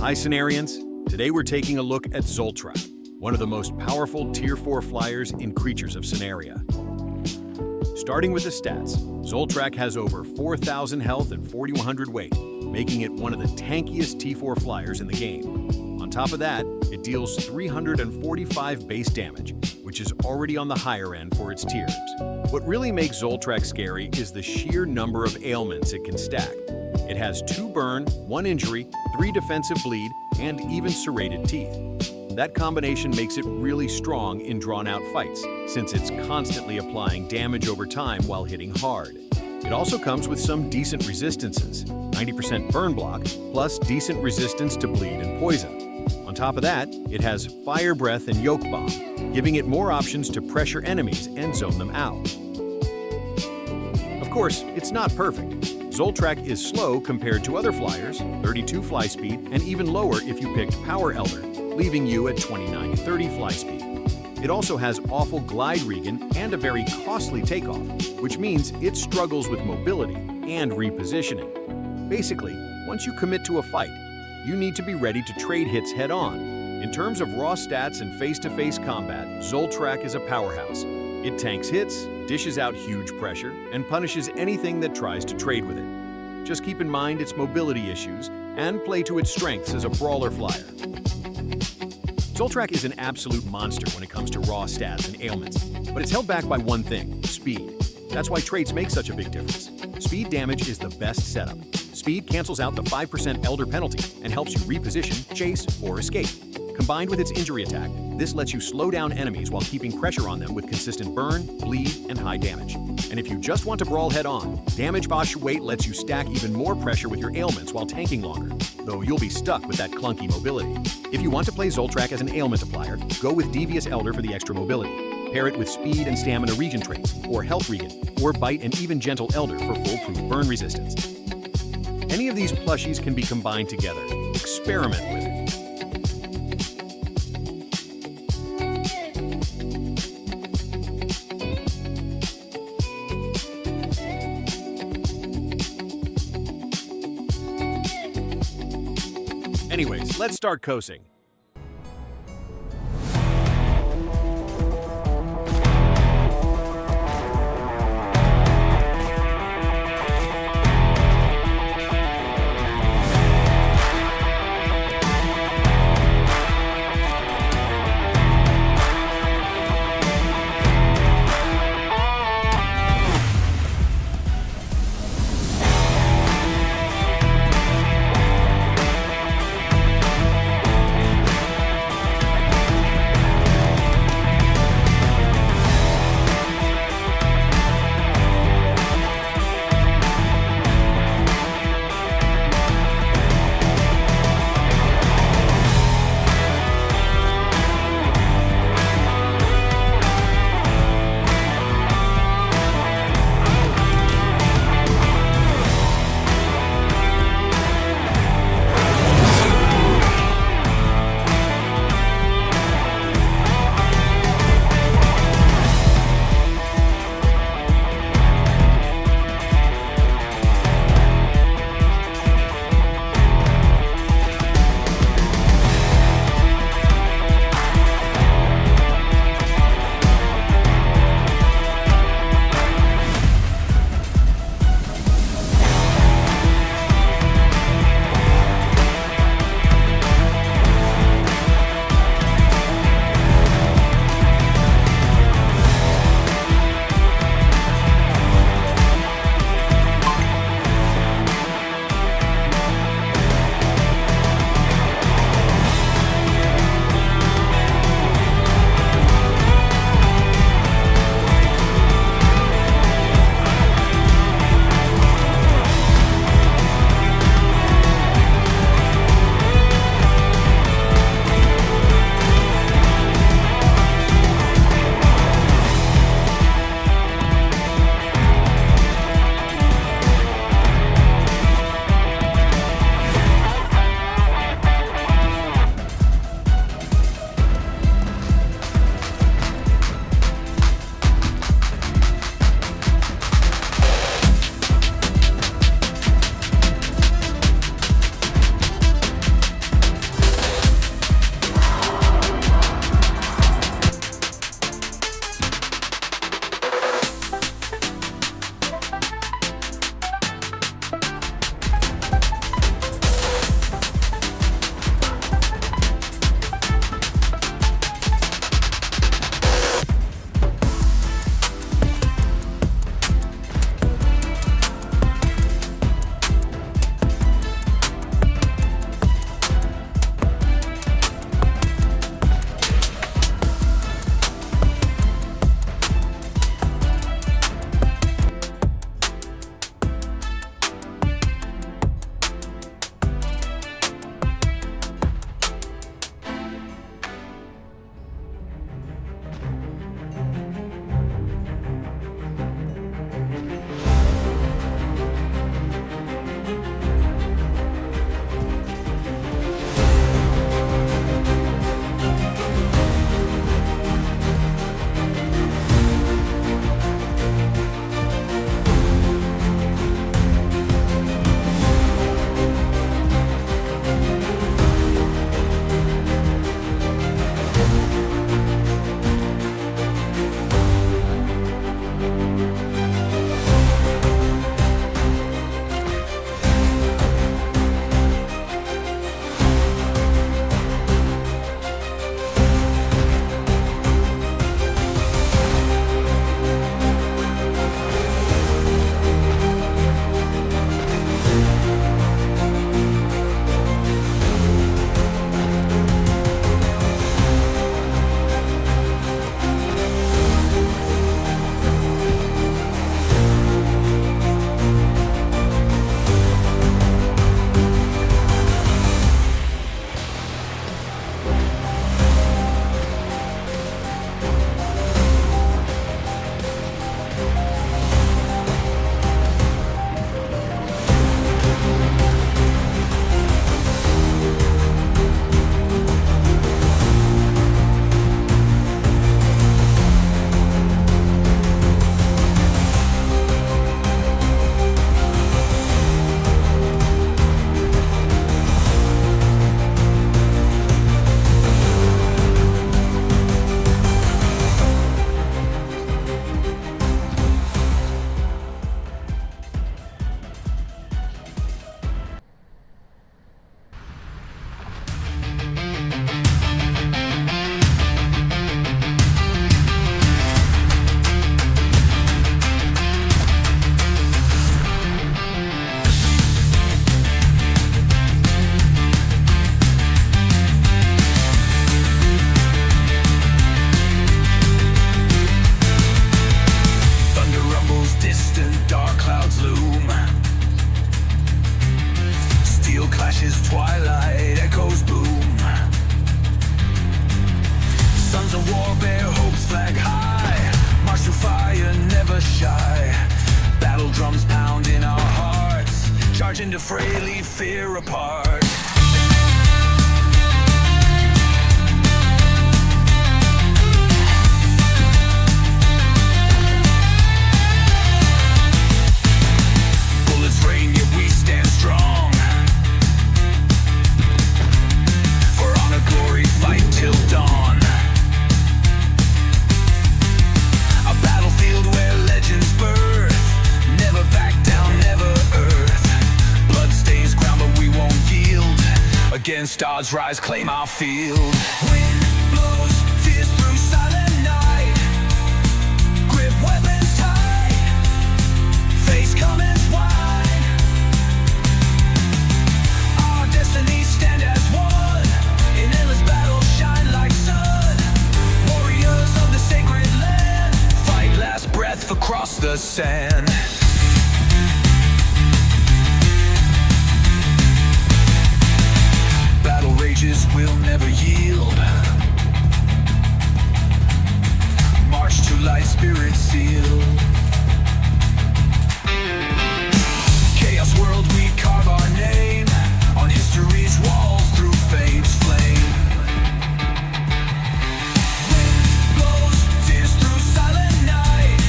Hi Sonarians, today we're taking a look at Zoltraack, one of the most powerful Tier 4 flyers in Creatures of Sonaria. Starting with the stats, Zoltraack has over 4,000 health and 4,100 weight, making it one of the tankiest T4 flyers in the game. On top of that, it deals 345 base damage, which is already on the higher end for its tiers. What really makes Zoltraack scary is the sheer number of ailments it can stack. It has 2 burn, 1 injury, 3 defensive bleed, and even serrated teeth. That combination makes it really strong in drawn-out fights, since it's constantly applying damage over time while hitting hard. It also comes with some decent resistances, 90% burn block, plus decent resistance to bleed and poison. On top of that, it has fire breath and yoke bomb, giving it more options to pressure enemies and zone them out. Of course, it's not perfect. Zoltraack is slow compared to other flyers, 32 fly speed, and even lower if you picked Power Elder, leaving you at 29-30 fly speed. It also has awful glide regen and a very costly takeoff, which means it struggles with mobility and repositioning. Basically, once you commit to a fight, you need to be ready to trade hits head-on. In terms of raw stats and face-to-face combat, Zoltraack is a powerhouse. It tanks hits, dishes out huge pressure, and punishes anything that tries to trade with it. Just keep in mind its mobility issues and play to its strengths as a brawler flyer. Zoltraack is an absolute monster when it comes to raw stats and ailments, but it's held back by one thing: speed. That's why traits make such a big difference. Speed damage is the best setup. Speed cancels out the 5% Elder penalty and helps you reposition, chase, or escape. Combined with its injury attack, this lets you slow down enemies while keeping pressure on them with consistent burn, bleed, and high damage. And if you just want to brawl head-on, Damage Bosch Weight lets you stack even more pressure with your ailments while tanking longer, though you'll be stuck with that clunky mobility. If you want to play Zoltraack as an ailment applier, go with Devious Elder for the extra mobility. Pair it with Speed and Stamina regen traits, or Health regen, or Bite and even Gentle Elder for foolproof burn resistance. Any of these plushies can be combined together. Experiment with it. Anyways, let's start Kosing. frailly fear apart. Bullets rain, yet we stand strong. For honor, glory, fight till dawn. A battlefield where legends birth. Never back down, never earth. Blood stains ground, but we won't yield. Against odds, rise, claim our field. Wind blows, fierce through silent night. Grip weapons tight. Face comings wide. Our destinies stand as one. In endless battle, shine like sun. Warriors of the sacred land. Fight last breath across the sand. Battle rages will never yield. March to light, spirit seal. Chaos world, we carve our name on history's walls through fame's flame. Wind blows, fierce through silent night.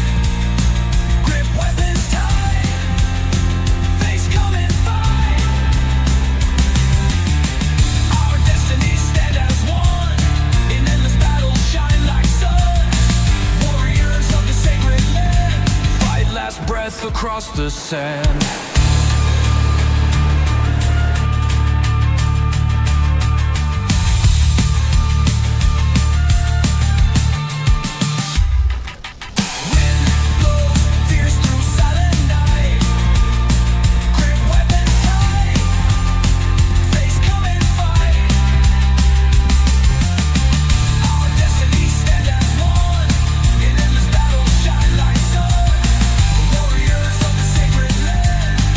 Grip weapons tight. Face come and fight. Our destinies stand as one. In endless battles, shine like sun. Warriors of the sacred land. Fight last breath across the sand. Wind blows, fierce through silent night. Grip weapons tight. Face come and fight. Our destinies stand as one. In endless battles, shine like sun. Warriors of the sacred land.